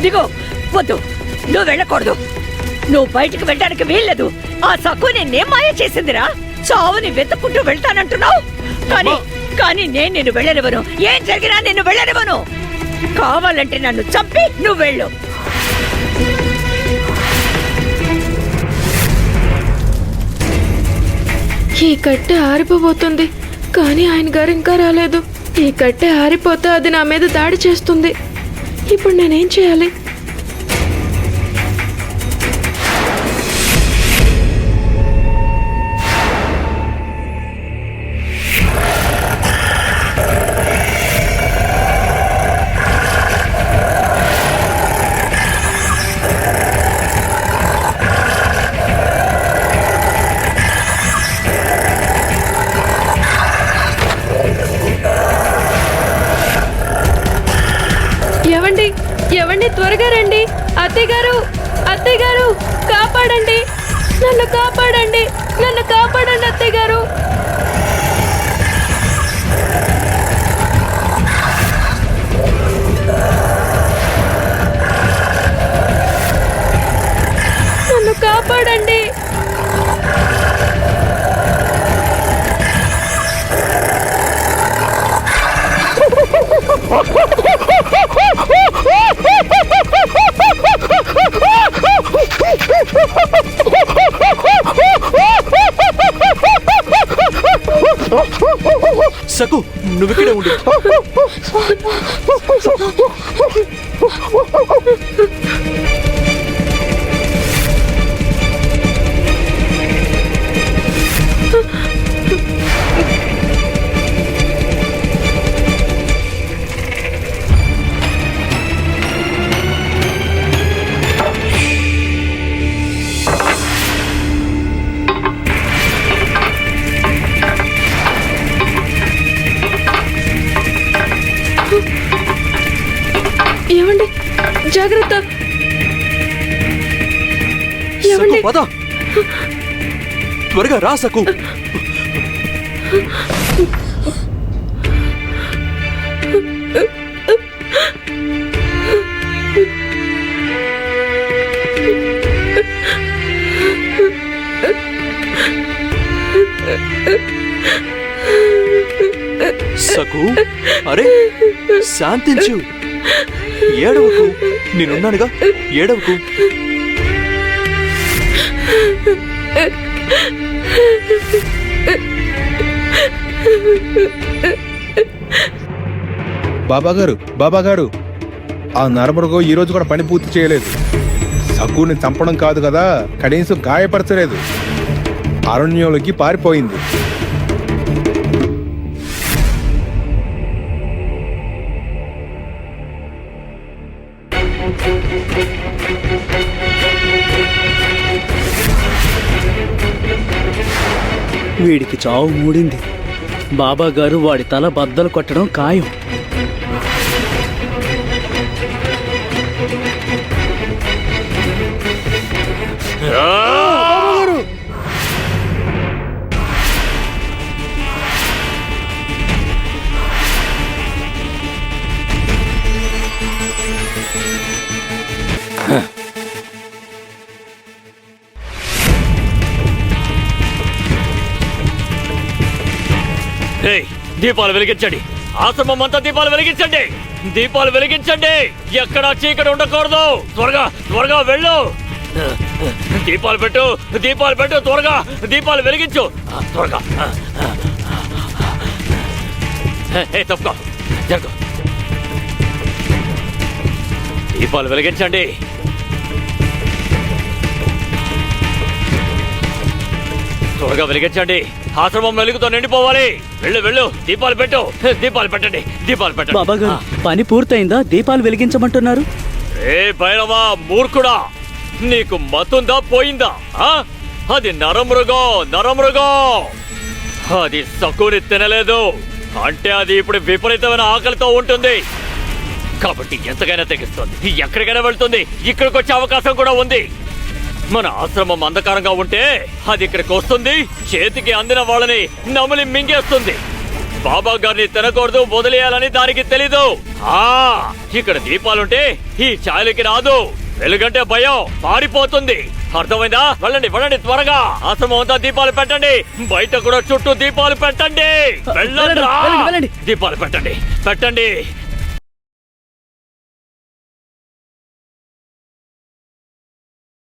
ఇదిగో వద్దు, నువ్వు వెళ్ళకూడదు. నువ్వు బయటికి వెళ్ళడానికి వీల్లేదు. ఆ సక్కు నేనేం మాయ చేసిందిరా? చావుని వెతుక్కుంటూ వెళ్తానంటున్నావు. కానీ నేను నిన్ను వెళ్ళనివ్వను. ఏం జరిగినా నిన్ను వెళ్ళనివ్వను. కావాలంటే నన్ను చంపి నువ్వు వెళ్ళు. ఈ కట్టె ఆరిపోబోతుంది, కానీ ఆయన గారు ఇంకా రాలేదు. ఈ కట్టె ఆరిపోతే అది నా మీద దాడి చేస్తుంది. ఇప్పుడు నేనేం చేయాలి? ఏవండి, త్వరగా రండి. అత్తయ్య గారు, కాపాడండి, నన్ను కాపాడండి, అత్తయ్య గారు. నన్ను కాపాడండి. సకు, నువ్విక్కడే ఉండు. ఏమండి, జాగ్రత్త. ఏమండి, పద, త్వరగా రా సకు. సకు, అరే శాంతించు, ఏడవకు, నేనున్నానుగా, ఏడవకు. బాబాగారు, ఆ నరమృగం ఈ రోజు కూడా పని పూర్తి చేయలేదు. సక్కుని చంపడం కాదు కదా, కనీసం గాయపరచలేదు. అరణ్యంలోకి పారిపోయింది. వీడికి చావు మూడింది. బాబా గారు వాడి తల బద్దలు కొట్టడం ఖాయం. దీపాలు వెలిగించండి, ఆశ్రమం అంతా దీపాలు వెలిగించండి, దీపాలు వెలిగించండి. ఎక్కడా చీకటి ఉండకూడదు. త్వరగా వెళ్ళు. దీపాలు పెట్టు, త్వరగా దీపాలు వెలిగించు, త్వరగా. తప్పుకో, జరుగు. దీపాలు వెలిగించండి. త్వరగా వెలిగించండి. ఆశ్రమం వెలుగుతో నిండిపోవాలి. వెళ్ళు, దీపాలు పెట్టండి. బాబా గారు, పని పూర్తయిందా? దీపాలు వెలిగించమంటున్నారు. ఏ భైరవా మూర్ఖుడా, నీకు మతుందా పోయిందా? అది నరమృగం. అది సక్కుని తినలేదు అంటే అది ఇప్పుడు విపరీతమైన ఆకలితో ఉంటుంది. కాబట్టి ఎంతకైనా తెగిస్తుంది, ఎక్కడికైనా వెళ్తుంది. ఇక్కడికి వచ్చే అవకాశం కూడా ఉంది. మన ఆశ్రమం అంధకారంగా ఉంటే అది ఇక్కడికి వస్తుంది, చేతికి అందిన వాళ్ళని నమిలి మింగేస్తుంది. బాబా గారిని తినకూడదు, వదిలేయాలని దానికి తెలీదు. ఇక్కడ దీపాలుంటే ఈ ఛాయలకి రాదు. వెలుగంటే భయం, పారిపోతుంది. అర్థమైందా? వెళ్ళండి వెళ్ళండి, త్వరగా ఆశ్రమం అంతా దీపాలు పెట్టండి. బయట కూడా చుట్టూ దీపాలు పెట్టండి. వెళ్ళండి, వెళ్ళండి. దీపాలు పెట్టండి.